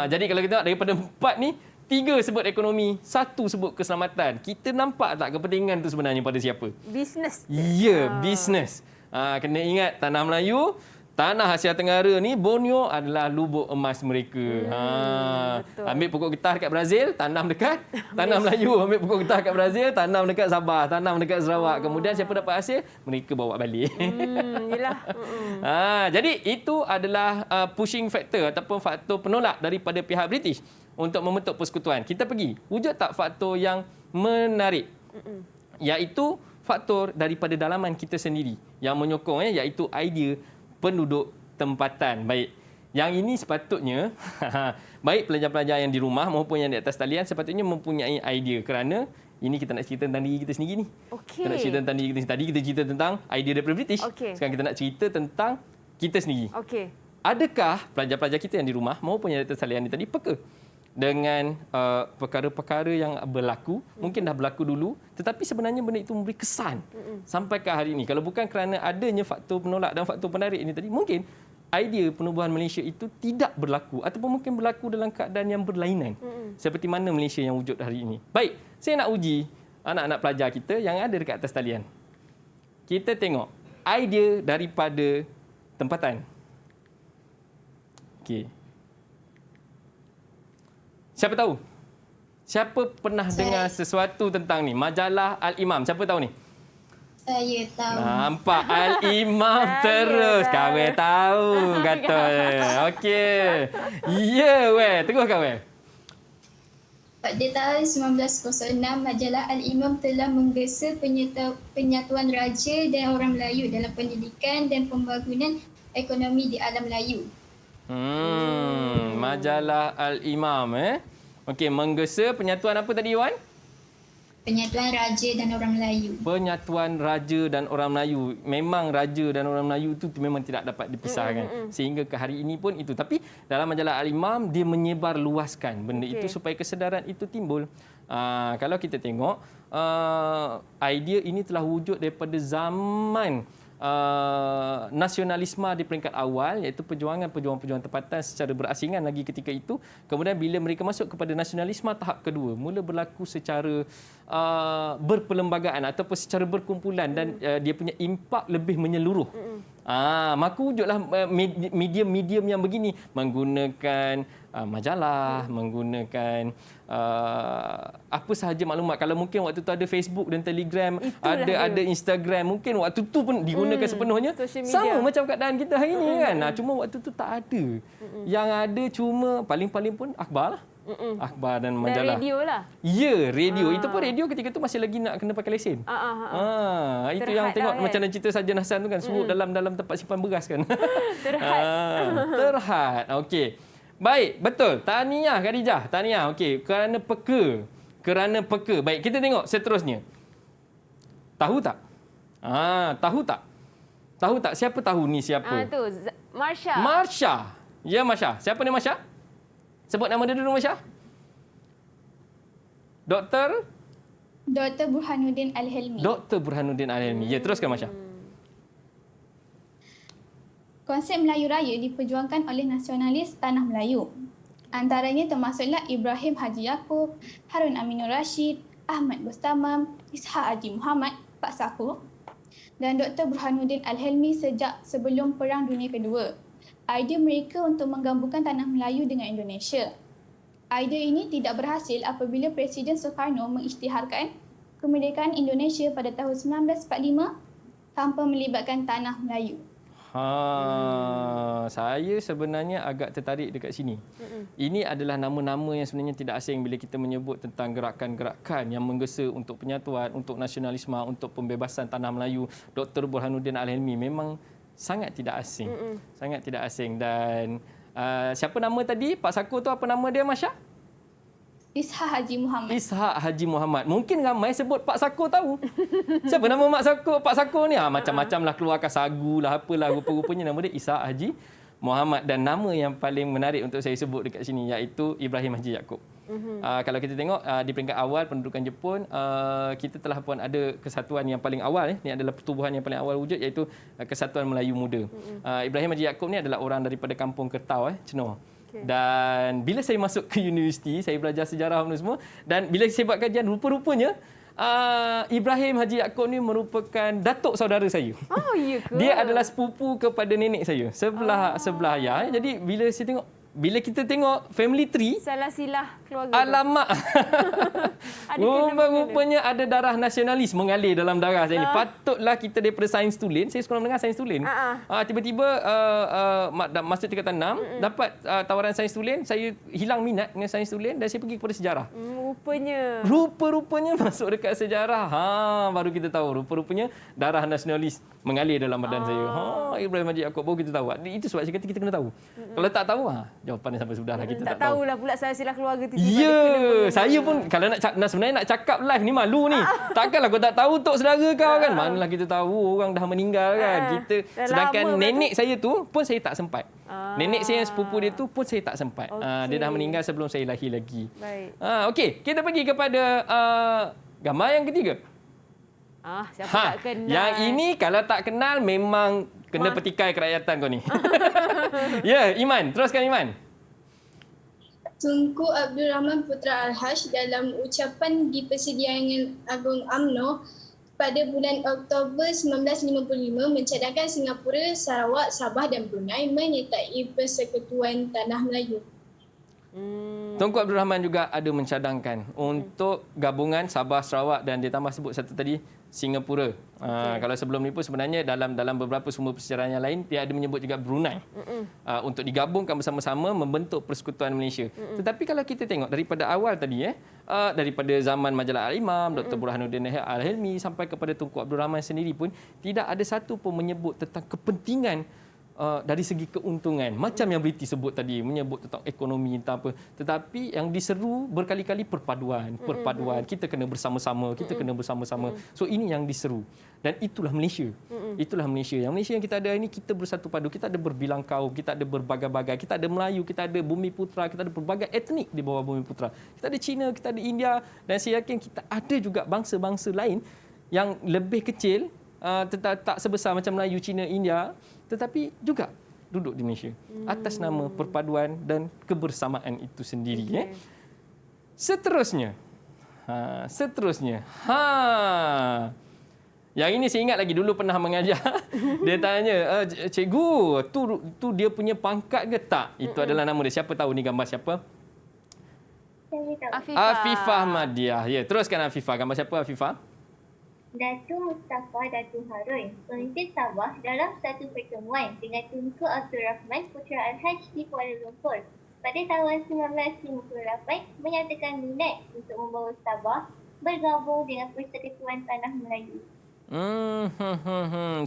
Jadi kalau kita tengok daripada 4 ni, 3 sebut ekonomi, 1 sebut keselamatan. Kita nampak tak kepentingan tu sebenarnya pada siapa?
Bisnes.
Ya, bisnes. Kena ingat Tanah Melayu, Tanah Asia Tenggara ni, Borneo adalah lubuk emas mereka. Ambil pokok getah dekat Brazil, tanam dekat Tanah Melayu. Ambil pokok getah dekat Brazil, tanam dekat Sabah, tanam dekat Sarawak. Kemudian siapa dapat hasil? Mereka bawa balik.
Yelah.
Jadi itu adalah pushing factor ataupun faktor penolak daripada pihak British untuk membentuk persekutuan. Kita pergi, wujud tak faktor yang menarik? Iaitu faktor daripada dalaman kita sendiri yang menyokong, iaitu idea penduduk tempatan. Baik. Yang ini sepatutnya baik pelajar-pelajar yang di rumah maupun yang di atas talian sepatutnya mempunyai idea, kerana ini kita nak cerita tentang diri kita sendiri ni. Kita nak cerita tentang diri kita sendiri. Tadi kita cerita tentang idea daripada British. Sekarang kita nak cerita tentang kita sendiri. Adakah pelajar-pelajar kita yang di rumah maupun yang di atas talian ni tadi peka dengan perkara-perkara yang berlaku, mungkin dah berlaku dulu, tetapi sebenarnya benda itu memberi kesan sampai ke hari ini. Kalau bukan kerana adanya faktor penolak dan faktor penarik ini tadi, mungkin idea penubuhan Malaysia itu tidak berlaku ataupun mungkin berlaku dalam keadaan yang berlainan. Seperti mana Malaysia yang wujud hari ini. Baik, saya nak uji anak-anak pelajar kita yang ada dekat atas talian. Kita tengok idea daripada tempatan. Okey. Siapa tahu? Siapa pernah dengar sesuatu tentang ni? Majalah Al-Imam. Siapa tahu ni?
Saya tahu.
Nampak Al-Imam terus. Kawan tahu kata. Okey. Ya weh, teruskan weh.
Pada tahun 1906, majalah Al-Imam telah menggesa penyatuan raja dan orang Melayu dalam pendidikan dan pembangunan ekonomi di alam Melayu.
Majalah Al-Imam Okey, menggesa penyatuan apa tadi Wan?
Penyatuan raja dan orang Melayu.
Penyatuan raja dan orang Melayu. Memang raja dan orang Melayu itu memang tidak dapat dipisahkan. Sehingga ke hari ini pun itu. Tapi dalam majalah Al-Imam, dia menyebar luaskan benda itu supaya kesedaran itu timbul. Kalau kita tengok, idea ini telah wujud daripada zaman nasionalisme di peringkat awal, iaitu pejuangan-pejuang tempatan secara berasingan lagi ketika itu. Kemudian bila mereka masuk kepada nasionalisme tahap kedua, mula berlaku secara berperlembagaan ataupun secara berkumpulan dan dia punya impak lebih menyeluruh. Maka wujudlah medium-medium yang begini, menggunakan majalah, menggunakan apa sahaja maklumat. Kalau mungkin waktu tu ada Facebook dan Telegram, ada Instagram, mungkin waktu tu pun digunakan sepenuhnya. Sama macam keadaan kita hari ini kan. Cuma waktu tu tak ada. Yang ada cuma paling-paling pun akhbar lah. Akhbar dan majalah.
Dan radio lah.
Ya, radio. Itu pun radio ketika tu masih lagi nak kena pakai lesen. Itu
Terhad
yang tengok
kan?
macam dalam cerita Sarjan Hassan tu kan, suruh dalam tempat simpan beras kan.
Terhad.
Terhad. Okey. Baik, betul. Tahniah Khadijah. Tahniah. Okey, kerana peka. Kerana peka. Baik, kita tengok seterusnya. Tahu tak? Tahu tak? Tahu tak siapa tahu ni siapa?
Tu Marsha.
Marsha. Ya, Marsha. Siapa ni Marsha? Sebut nama dia dulu, Marsha. Dr.
Burhanuddin Al-Helmi.
Dr. Burhanuddin Al-Helmi. Ya, teruskan Marsha.
Konsep Melayu Raya diperjuangkan oleh nasionalis Tanah Melayu. Antaranya termasuklah Ibrahim Haji Yaakob, Harun Aminur Rashid, Ahmad Bustamam, Ishaq Haji Muhammad, Pak Saku dan Dr. Burhanuddin Al-Helmi sejak sebelum Perang Dunia Kedua. Idea mereka untuk menggabungkan Tanah Melayu dengan Indonesia. Idea ini tidak berhasil apabila Presiden Soekarno mengisytiharkan kemerdekaan Indonesia pada tahun 1945 tanpa melibatkan Tanah Melayu.
Saya sebenarnya agak tertarik dekat sini. Ini adalah nama-nama yang sebenarnya tidak asing bila kita menyebut tentang gerakan-gerakan yang menggesa untuk penyatuan, untuk nasionalisme, untuk pembebasan Tanah Melayu. Dr. Burhanuddin Al-Helmi memang sangat tidak asing. Sangat tidak asing. Dan siapa nama tadi? Pak Saku tu apa nama dia, Masya?
Ishaq Haji Muhammad.
Ishaq Haji Muhammad. Mungkin ramai sebut Pak Saku tahu. Siapa nama Pak Saku ni? Macam-macam lah, keluarkan sagu lah, apalah. Rupa-rupanya nama dia Ishaq Haji Muhammad. Dan nama yang paling menarik untuk saya sebut dekat sini iaitu Ibrahim Haji Yaakob. Kalau kita tengok di peringkat awal pendudukan Jepun, kita telah pun ada kesatuan yang paling awal. Ini adalah pertubuhan yang paling awal wujud, iaitu Kesatuan Melayu Muda. Ibrahim Haji Yaakob ni adalah orang daripada kampung Kertau, Cenor. Dan bila saya masuk ke universiti, saya belajar sejarah semua. Dan bila saya buat kajian, rupa-rupanya Ibrahim Haji Yaakob ni merupakan datuk saudara saya.
Oh, ya ke?
Dia adalah sepupu kepada nenek saya, sebelah ayah. Jadi bila kita tengok family tree,
salah silah keluarga.
Alamak. Rupa-rupanya ada darah nasionalis mengalir dalam darah saya ni. Patutlah kita daripada sains tulen, saya sekolah menengah sains tulen. Tiba-tiba masuk tingkatan 6, dapat tawaran sains tulen, saya hilang minat dengan sains tulen dan saya pergi kepada sejarah. Rupa-rupanya masuk dekat sejarah. Baru kita tahu rupa-rupanya darah nasionalis mengalir dalam badan saya. Ibrahim Haji Yaakob baru kita tahu. Itu sebab saya kata kita kena tahu. Kalau tak tahu, jawapannya sampai sudah lah, kita tak tahu.
Tahulah pula silsilah keluarga tu.
Saya pun kalau sebenarnya nak cakap live ni malu ni. Takkanlah kau tak tahu tok saudara kau kan. Manalah kita tahu orang dah meninggal kan. Sedangkan nenek saya tu pun saya tak sempat. Nenek saya yang sepupu dia tu pun saya tak sempat. Dia dah meninggal sebelum saya lahir lagi. Okey, kita pergi kepada gambar yang ketiga.
Siapa tak kenal.
Yang ini kalau tak kenal memang Kena petikai kerakyatan kau ni. Ya, Iman. Teruskan Iman.
Tunku Abdul Rahman Putra Al-Haj dalam ucapan di Persidangan Agung UMNO pada bulan Oktober 1955 mencadangkan Singapura, Sarawak, Sabah dan Brunei menyertai Persekutuan Tanah Melayu.
Tunku Abdul Rahman juga ada mencadangkan untuk gabungan Sabah, Sarawak dan dia tambah sebut satu tadi Singapura. Kalau sebelum ni pun sebenarnya dalam beberapa sumber persejarah yang lain dia ada menyebut juga Brunei untuk digabungkan bersama-sama membentuk Persekutuan Malaysia. Tetapi kalau kita tengok daripada awal tadi daripada zaman majalah Al-Imam, Dr. Burhanuddin Al-Hilmi sampai kepada Tunku Abdul Rahman sendiri pun tidak ada satu pun menyebut tentang kepentingan dari segi keuntungan macam yang Briti sebut tadi menyebut tentang ekonomi entah apa, tetapi yang diseru berkali-kali perpaduan kita kena bersama-sama, so ini yang diseru dan itulah Malaysia. Itulah Malaysia yang kita ada ini. Kita bersatu padu, kita ada berbilang kaum, kita ada berbagai-bagai, kita ada Melayu, kita ada Bumi Putra, kita ada berbagai etnik di bawah Bumi Putra, kita ada Cina, kita ada India dan saya yakin kita ada juga bangsa-bangsa lain yang lebih kecil tak sebesar macam Melayu, Cina, India tetapi juga duduk di Malaysia atas nama perpaduan dan kebersamaan itu sendiri. Seterusnya. Yang ini saya ingat lagi dulu pernah mengajar. Dia tanya, cikgu, tu dia punya pangkat ke tak? Itu adalah nama dia. Siapa tahu ni gambar siapa? Afifah Ahmadiyah. Ya, teruskan Afifah. Gambar siapa Afifah?
Datuk Mustafa Datuk Harun, pemimpin Sabah dalam satu pertemuan dengan Tunku Abdul Rahman Putra Al-Haj di Kuala Lumpur pada tahun 1958 menyatakan minat untuk membawa Sabah bergabung dengan Persekutuan Tanah Melayu.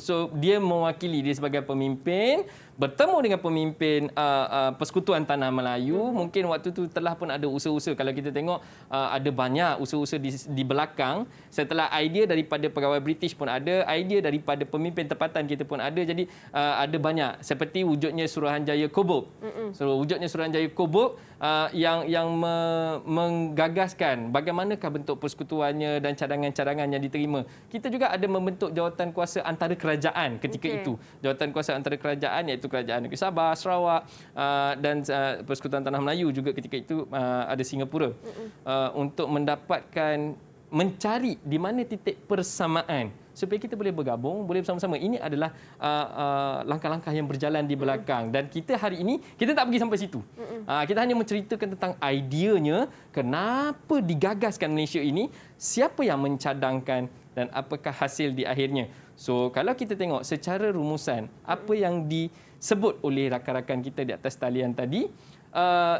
So dia mewakili dia sebagai pemimpin bertemu dengan pemimpin Persekutuan Tanah Melayu. Mungkin waktu tu telah pun ada usaha-usaha. Kalau kita tengok ada banyak usaha-usaha di belakang. Setelah idea daripada pegawai British pun ada, idea daripada pemimpin tempatan kita pun ada. Jadi ada banyak seperti wujudnya Suruhanjaya Kobok. So wujudnya Suruhanjaya Kobok yang menggagaskan bagaimanakah bentuk persekutuannya dan cadangan-cadangan yang diterima. Kita juga ada membentuk jawatan kuasa antara kerajaan ketika itu. Jawatan kuasa antara kerajaan iaitu Kerajaan Negeri Sabah, Sarawak dan Persekutuan Tanah Melayu juga ketika itu ada Singapura untuk mencari di mana titik persamaan supaya kita boleh bergabung, boleh bersama-sama. Ini adalah langkah-langkah yang berjalan di belakang dan kita hari ini kita tak pergi sampai situ. Kita hanya menceritakan tentang ideanya, kenapa digagaskan Malaysia ini, siapa yang mencadangkan dan apakah hasil di akhirnya. So kalau kita tengok secara rumusan apa yang disebut oleh rakan-rakan kita di atas talian tadi,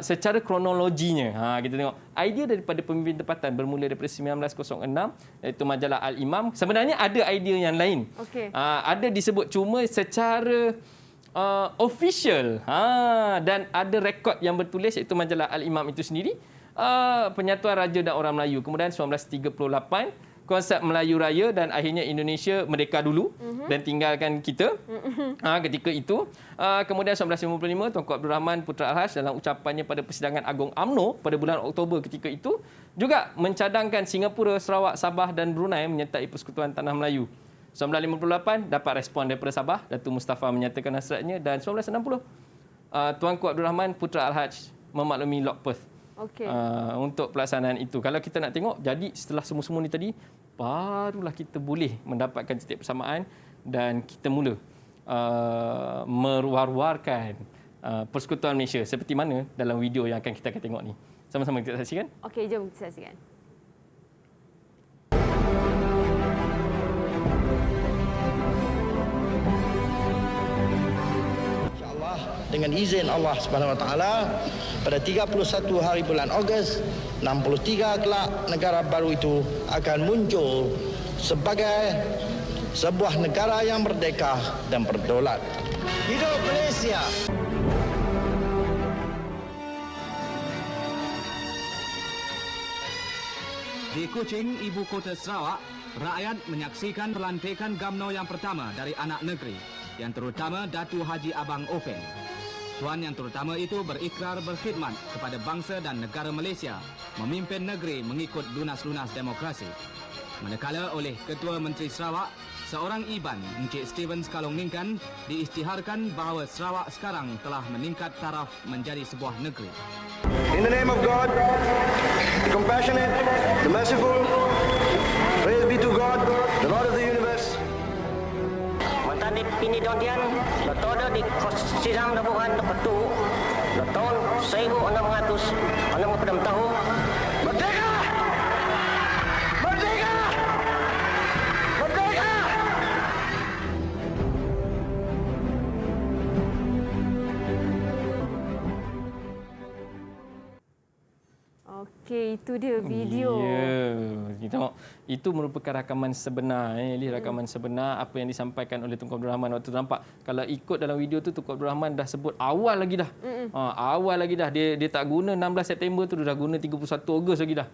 secara kronologinya kita tengok idea daripada pemimpin tempatan bermula daripada 1906 iaitu majalah Al-Imam. Sebenarnya ada idea yang lain. Ada disebut cuma secara official dan ada rekod yang bertulis iaitu majalah Al-Imam itu sendiri, Penyatuan Raja dan Orang Melayu. Kemudian 1938 konsep Melayu Raya dan akhirnya Indonesia merdeka dulu dan tinggalkan kita ketika itu. Kemudian 1955 Tunku Abdul Rahman Putra Al-Haj dalam ucapannya pada Persidangan Agung UMNO pada bulan Oktober ketika itu juga mencadangkan Singapura, Sarawak, Sabah dan Brunei menyertai Persekutuan Tanah Melayu. 1958 dapat respon daripada Sabah, Datuk Mustafa menyatakan hasratnya dan 1960 Tunku Abdul Rahman Putra Al-Haj memaklumi Lok Perth. Untuk pelaksanaan itu. Kalau kita nak tengok, jadi setelah semua-semua ni tadi, barulah kita boleh mendapatkan titik persamaan dan kita mula meruar-ruarkan Persekutuan Malaysia seperti mana dalam video yang akan kita tengok ni. Sama-sama kita saksikan. Okey, jom kita saksikan.
Dengan izin Allah Subhanahu Wa Taala pada 31 hari bulan Ogos 63 kelak negara baru itu akan muncul sebagai sebuah negara yang merdeka dan berdaulat. Hidup Malaysia.
Di Kuching, ibu kota Sarawak, rakyat menyaksikan pelantikan UMNO yang pertama dari anak negeri, yang terutama Datuk Haji Abang Open. Tuan yang terutama itu berikrar berkhidmat kepada bangsa dan negara Malaysia, memimpin negeri mengikut lunas-lunas demokrasi. Manakala oleh Ketua Menteri Sarawak, seorang Iban, Encik Steven Skalong Ningkan, diisytiharkan bahawa Sarawak sekarang telah meningkat taraf menjadi sebuah negeri.
In the name of God, the compassionate, the merciful, praise be to God, the Lord of the universe.
Mentadi pini dondian, letodo di sidang dabuhan lepetu, leton 1666 tahun. Merdeka! Merdeka! Merdeka!
Okey, itu dia video.
Ya, kita tengok itu merupakan rakaman sebenar rakaman sebenar apa yang disampaikan oleh Tunku Abdul Rahman waktu tu. Nampak kalau ikut dalam video tu Tunku Abdul Rahman dah sebut awal lagi dah. Awal lagi dah dia tak guna 16 September tu, dia dah guna 31 Ogos lagi dah.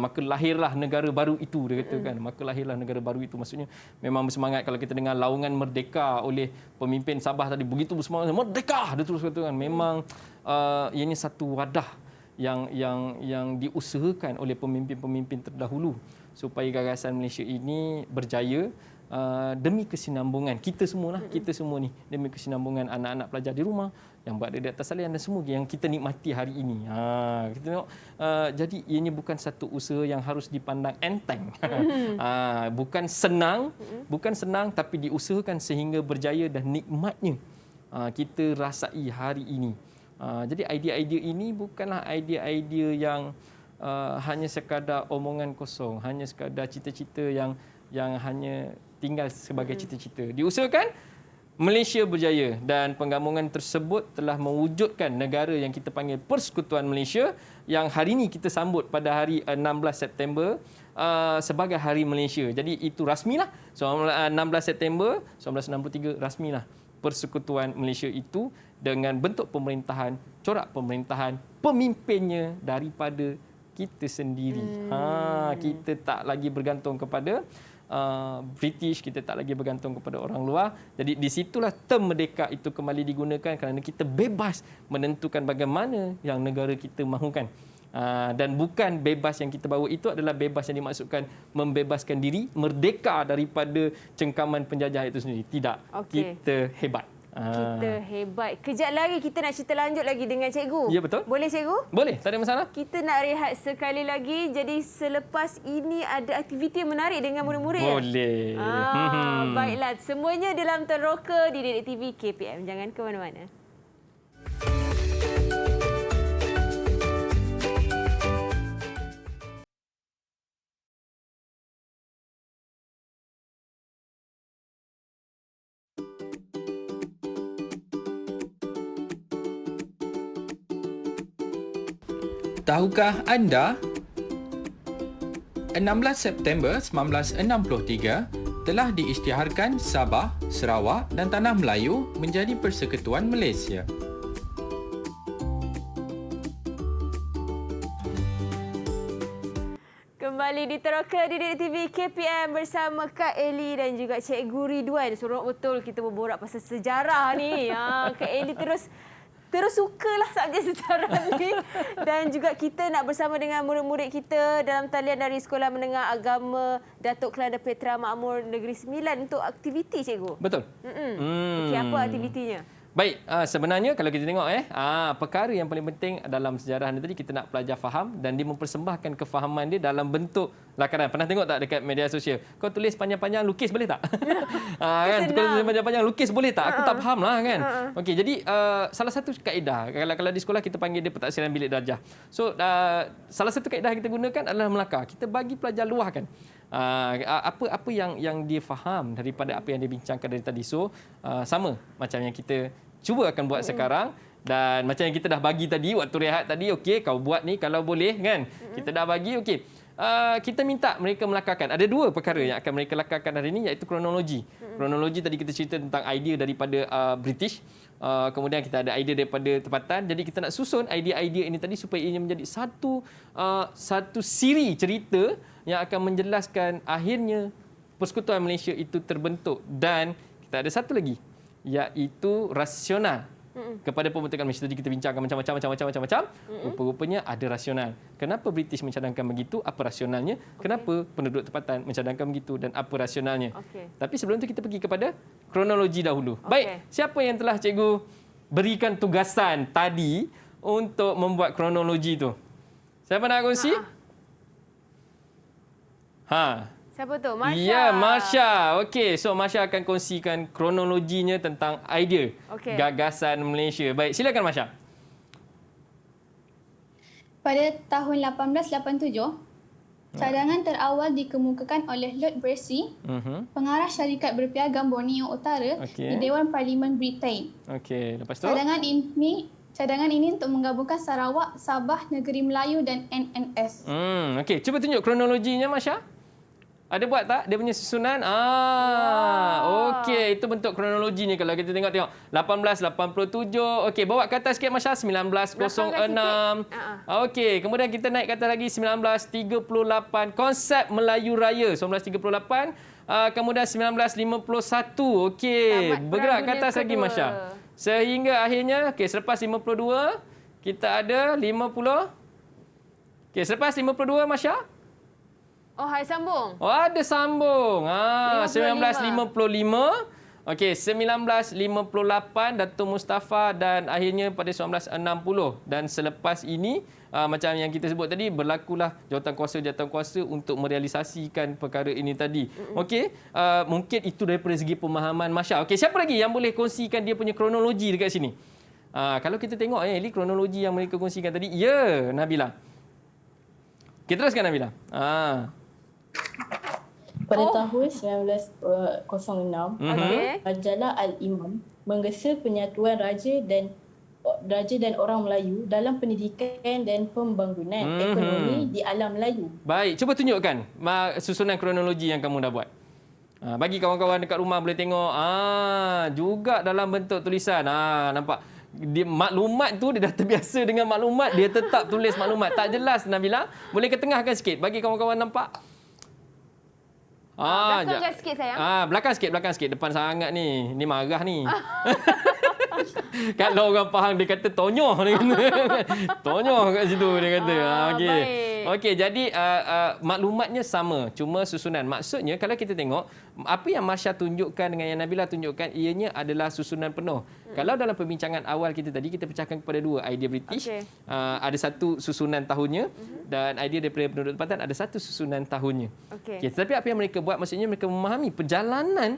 Maka lahirlah negara baru itu, dia kata kan. Maka lahirlah negara baru itu, maksudnya memang bersemangat. Kalau kita dengar laungan merdeka oleh pemimpin Sabah tadi, begitu bersemangat, merdeka, dia terus kata kan. Memang ianya satu wadah yang diusahakan oleh pemimpin-pemimpin terdahulu supaya gagasan Malaysia ini berjaya demi kesinambungan kita semua ni, demi kesinambungan anak-anak pelajar di rumah yang berada di atas talian dan semua yang kita nikmati hari ini. Kita tengok jadi ianya bukan satu usaha yang harus dipandang enteng. Bukan senang tapi diusahakan sehingga berjaya dan nikmatnya kita rasai hari ini. Jadi idea-idea ini bukanlah idea-idea yang hanya sekadar omongan kosong, hanya sekadar cita-cita yang hanya tinggal sebagai cita-cita. Diusahakan Malaysia berjaya dan penggabungan tersebut telah mewujudkan negara yang kita panggil Persekutuan Malaysia yang hari ini kita sambut pada hari 16 September sebagai Hari Malaysia. Jadi itu rasmilah. 16 September 1963 rasmilah Persekutuan Malaysia itu dengan bentuk pemerintahan, corak pemerintahan, pemimpinnya daripada kita sendiri. Kita tak lagi bergantung kepada British, kita tak lagi bergantung kepada orang luar. Jadi di situlah term merdeka itu kembali digunakan kerana kita bebas menentukan bagaimana yang negara kita mahukan. Dan bukan bebas yang kita bawa itu adalah bebas yang dimaksudkan membebaskan diri, merdeka daripada cengkaman penjajah itu sendiri. Tidak. Kita hebat.
Kita hebat. Kejap lagi kita nak cerita lanjut lagi dengan cikgu.
Ya, betul.
Boleh cikgu?
Boleh, tak ada masalah.
Kita nak rehat sekali lagi. Jadi selepas ini ada aktiviti yang menarik dengan murid-murid.
Boleh.
Baiklah, semuanya dalam Teroka di Didik TV KPM. Jangan ke mana-mana.
Tahukah anda 16 September 1963 telah diisytiharkan Sabah, Sarawak dan Tanah Melayu menjadi Persekutuan Malaysia.
Kembali di Teroka di Didik TV KPM bersama Kak Eli dan juga Cikgu Ridwan. Seronok betul kita berborak pasal sejarah ni. Kak Eli terus sukalah subjek sejarah ni. Dan juga kita nak bersama dengan murid-murid kita dalam talian dari Sekolah Menengah Agama Datuk Kelana Petra Makmur Negeri Sembilan untuk aktiviti, cikgu.
Betul.
Okey, apa aktivitinya?
Baik, sebenarnya kalau kita tengok perkara yang paling penting dalam sejarah ni tadi kita nak pelajar faham dan dia mempersembahkan kefahaman dia dalam bentuk lakaran. Pernah tengok tak dekat media sosial? Kau tulis panjang-panjang lukis boleh tak? Kan? Kau tulis panjang-panjang lukis boleh tak? Aku tak faham lah kan. Okey, jadi salah satu kaedah kalau di sekolah kita panggil dia pentaksiran bilik darjah. So salah satu kaedah yang kita gunakan adalah melakar. Kita bagi pelajar luahkan apa yang dia faham daripada apa yang dia bincangkan dari tadi. So sama macam yang kita cuba akan buat sekarang dan macam yang kita dah bagi tadi waktu rehat tadi, okey kau buat ni kalau boleh kan. Kita dah bagi okey. Kita minta mereka melakarkan. Ada dua perkara yang akan mereka lakarkan hari ini iaitu kronologi. Kronologi tadi kita cerita tentang idea daripada British. Kemudian kita ada idea daripada tempatan. Jadi kita nak susun idea-idea ini tadi supaya ia menjadi satu siri cerita yang akan menjelaskan akhirnya Persekutuan Malaysia itu terbentuk. Dan kita ada satu lagi iaitu rasional kepada pembentukan Malaysia. Tadi kita bincangkan macam-macam. Rupa-rupanya ada rasional. Kenapa British mencadangkan begitu? Apa rasionalnya? Kenapa penduduk tempatan mencadangkan begitu dan apa rasionalnya? Tapi sebelum itu kita pergi kepada kronologi dahulu. Baik, siapa yang telah cikgu berikan tugasan tadi untuk membuat kronologi itu? Siapa nak kongsi?
Siapa tu? Masya.
Ya, Masya. Okey, so Masya akan kongsikan kronologinya tentang idea gagasan Malaysia. Baik, silakan Masya.
Pada tahun 1887, cadangan terawal dikemukakan oleh Lord Brassey, pengarah syarikat berpiagam Borneo Utara di Dewan Parlimen Britain.
Okey, lepas tu?
Cadangan ini untuk menggabungkan Sarawak, Sabah, Negeri Melayu dan NNS.
Okey, cuba tunjuk kronologinya Masya. Ada buat tak dia punya susunan? Okey, itu bentuk kronologinya kalau kita tengok. 1887. Okey, bawa ke atas sikit Masya. 1906. Okey, kemudian kita naik ke atas lagi 1938. Konsep Melayu Raya 1938. Kemudian 1951. Okey, bergerak ke atas lagi Masya. Sehingga akhirnya, okey, selepas 52 kita ada 50. Okey, selepas 52 Masya.
Ada sambung.
Ada sambung. 1955. Okey, 1958 Datuk Mustafa dan akhirnya pada 1960. Dan selepas ini macam yang kita sebut tadi, berlakulah jawatan kuasa untuk merealisasikan perkara ini tadi. Okey, mungkin itu daripada segi pemahaman Masya. Okey, siapa lagi yang boleh kongsikan dia punya kronologi dekat sini? Kalau kita tengok Eli, kronologi yang mereka kongsikan tadi, ya, Nabila. Kita teruskan Nabila.
Pada tahun 1906, Majalah Al-Imam menggesa penyatuan raja dan orang Melayu dalam pendidikan dan pembangunan ekonomi di alam Melayu. Baik,
cuba tunjukkan susunan kronologi yang kamu dah buat. Bagi kawan-kawan dekat rumah boleh tengok. Juga dalam bentuk tulisan. Nampak? Maklumat tu dia dah terbiasa dengan maklumat, dia tetap tulis maklumat. Tak jelas Nabila. Boleh ketengahkan sikit bagi kawan-kawan nampak.
Belakang sikit sayang.
Belakang sikit. Depan sangat ni. Ni marah ni. Kalau orang faham dia kata tonyoh dia kata. Tonyoh kat situ dia kata. Okey, jadi maklumatnya sama, cuma susunan. Maksudnya kalau kita tengok apa yang Masya tunjukkan dengan yang Nabila tunjukkan, ianya adalah susunan penuh. Kalau dalam perbincangan awal kita tadi kita pecahkan kepada dua, idea British, ada satu susunan tahunnya dan idea daripada penduduk tempatan ada satu susunan tahunnya. Tetapi apa yang mereka buat, maksudnya mereka memahami perjalanan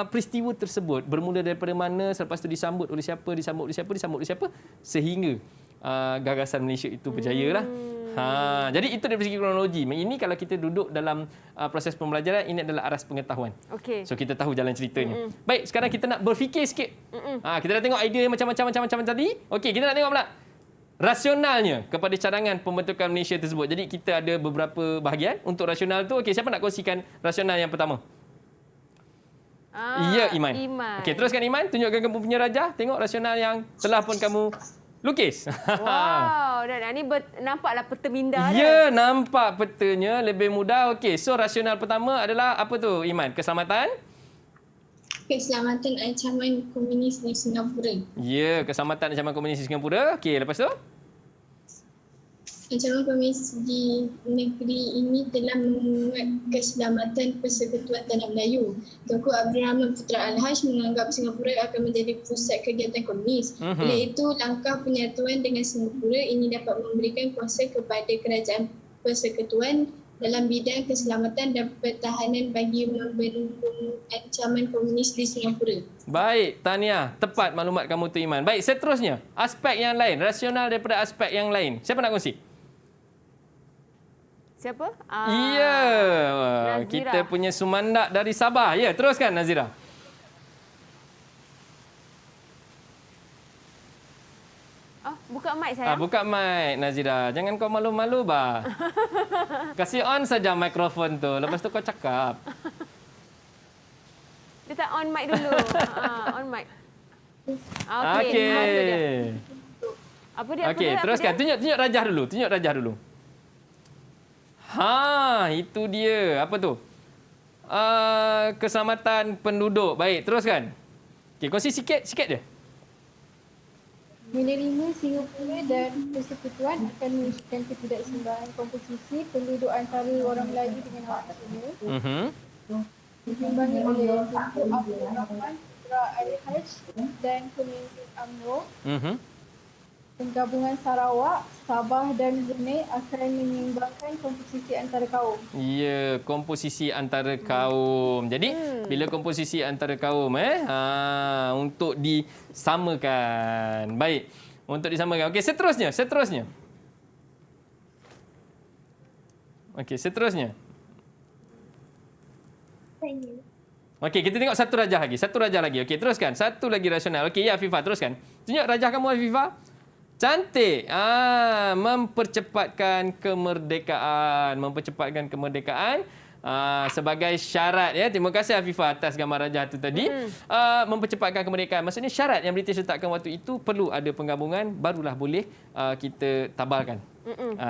peristiwa tersebut bermula daripada mana, selepas itu disambut oleh siapa, sehingga gagasan Malaysia itu berjaya lah. Jadi itu dari segi kronologi. Ini kalau kita duduk dalam proses pembelajaran, ini adalah aras pengetahuan. So kita tahu jalan ceritanya. Baik, sekarang kita nak berfikir sikit. Kita dah tengok idea macam-macam tadi. Okey, kita nak tengok pula rasionalnya kepada cadangan pembentukan Malaysia tersebut. Jadi kita ada beberapa bahagian untuk rasional tu. Okey, siapa nak kongsikan rasional yang pertama? Ya, Iman. Okey, teruskan Iman. Tunjukkan kamu punya rajah. Tengok rasional yang telah pun kamu lukis.
Wow, dan ini nampaklah peta minda dia.
Ya, nampak petanya lebih mudah. Okey, so rasional pertama adalah apa tu, Iman? Keselamatan?
Keselamatan ancaman komunis di Singapura.
Ya, keselamatan ancaman komunis di Singapura. Okey, lepas tu?
Ancaman komunis di negeri ini telah menguat keselamatan persekutuan tanah Melayu. Tunku Abdul Rahman Putra Al-Haj menganggap Singapura akan menjadi pusat kegiatan komunis. Oleh itu, langkah penyatuan dengan Singapura ini dapat memberikan kuasa kepada kerajaan persekutuan dalam bidang keselamatan dan pertahanan bagi membendung ancaman komunis di Singapura.
Baik, tahniah. Tepat maklumat kamu tu, Iman. Baik, seterusnya. Aspek yang lain. Rasional daripada aspek yang lain. Siapa nak kongsi?
Siapa?
Ya, kita punya sumandak dari Sabah. Ya, teruskan Nazira.
Buka mic sayang.
Buka mic Nazira. Jangan kau malu-malu bah. Kasih on saja mikrofon tu. Lepas tu kau cakap.
Dia tak on mic dulu. On mic.
Okey.
Apa dia?
Okey, teruskan. Tunjuk rajah dulu. Itu dia. Apa tu? Keselamatan penduduk. Baik, teruskan. Okey, kongsi sikit je.
Menerima Singapura dan persekutuan akan menunjukkan ketidakseimbangan komposisi penduduk antara orang Melayu dengan orang Cina. Ditimbangi oleh Tunku Abdul Rahman Putra Al-Haj dan pemimpin UMNO. Penggabungan Sarawak, Sabah dan Brunei akan menyeimbangkan komposisi antara kaum.
Ya, komposisi antara kaum. Jadi, bila komposisi antara kaum untuk disamakan. Baik, untuk disamakan. Okey, seterusnya. Okey, seterusnya. Okey, kita tengok satu rajah lagi. Okey, teruskan. Satu lagi rasional. Okey, ya Afifah, teruskan. Tunjuk rajah kamu Afifah. Cantik. Mempercepatkan kemerdekaan. Sebagai syarat, ya. Terima kasih Afifah atas gambar rajah itu tadi. Mempercepatkan kemerdekaan. Maksudnya syarat yang British letakkan waktu itu perlu ada penggabungan, barulah boleh kita tabalkan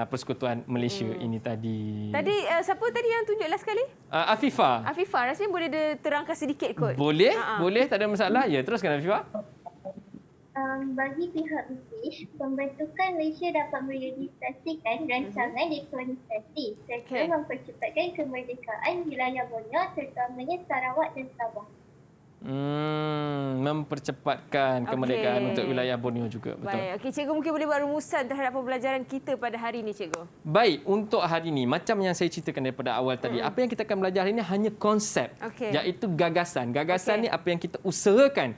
Persekutuan Malaysia ini tadi.
Tadi siapa tadi yang tunjuk last sekali?
Afifah.
Afifah, rasanya boleh terangkan sedikit kot.
Boleh, tak ada masalah. Ya, teruskan Afifah.
Bagi pihak British, pembentukan Malaysia dapat merealisasikan rancangan dekolonisasi serta mempercepatkan kemerdekaan wilayah Borneo terutamanya Sarawak dan Sabah.
Mempercepatkan kemerdekaan untuk wilayah Borneo juga. Betul.
Baik. Okey, cikgu mungkin boleh buat rumusan terhadap pembelajaran kita pada hari ini, cikgu.
Baik, untuk hari ini macam yang saya ceritakan daripada awal tadi, apa yang kita akan belajar hari ini hanya konsep, iaitu gagasan. Gagasan ni apa yang kita usahakan.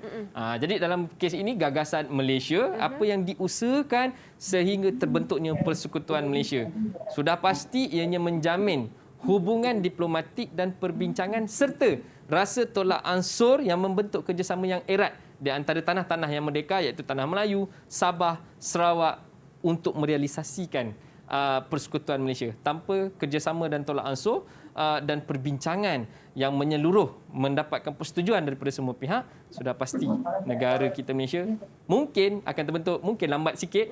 Jadi dalam kes ini gagasan Malaysia, apa yang diusahakan sehingga terbentuknya Persekutuan Malaysia. Sudah pasti ianya menjamin hubungan diplomatik dan perbincangan serta rasa tolak ansur yang membentuk kerjasama yang erat di antara tanah-tanah yang merdeka iaitu Tanah Melayu, Sabah, Sarawak untuk merealisasikan Persekutuan Malaysia. Tanpa kerjasama dan tolak ansur dan perbincangan yang menyeluruh mendapatkan persetujuan daripada semua pihak, sudah pasti negara kita Malaysia mungkin akan terbentuk, mungkin lambat sikit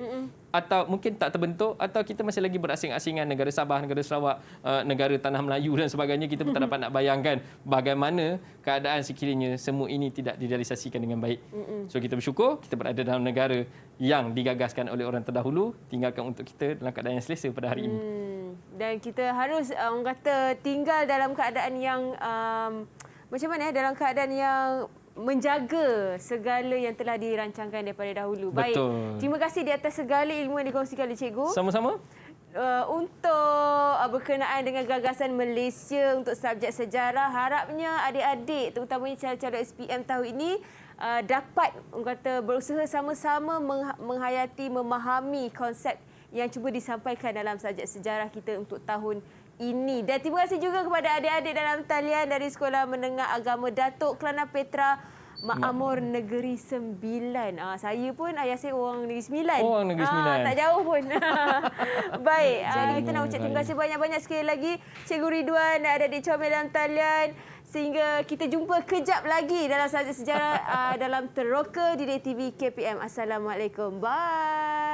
atau mungkin tak terbentuk, atau kita masih lagi berasing-asingan negara Sabah, negara Sarawak, negara Tanah Melayu dan sebagainya. Kita pun tak dapat nak bayangkan bagaimana keadaan sekiranya semua ini tidak direalisasikan dengan baik. So kita bersyukur kita berada dalam negara yang digagaskan oleh orang terdahulu, tinggalkan untuk kita dalam keadaan yang selesa pada hari ini.
Dan kita harus orang kata tinggal dalam keadaan yang macam mana, dalam keadaan yang menjaga segala yang telah dirancangkan daripada dahulu.
Betul.
Baik. Terima kasih di atas segala ilmu yang dikongsikan oleh cikgu.
Sama-sama.
Untuk berkenaan dengan gagasan Malaysia untuk subjek sejarah, harapnya adik-adik terutamanya calon-calon SPM tahun ini dapat orang kata berusaha sama-sama menghayati, memahami konsep yang cuba disampaikan dalam subjek sejarah kita untuk tahun ini. Dan terima kasih juga kepada adik-adik dalam talian dari Sekolah Menengah Agama Datuk Kelana Petra Makmur Negeri Sembilan. Saya pun, ayah saya orang Negeri Sembilan.
Orang Negeri Sembilan.
Tak jauh pun. Baik, kita nak ucap terima kasih banyak-banyak sekali lagi Cikgu Ridwan dan adik-adik comel dalam talian. Sehingga kita jumpa kejap lagi dalam subjek sejarah dalam Teroka di DTV KPM. Assalamualaikum. Bye.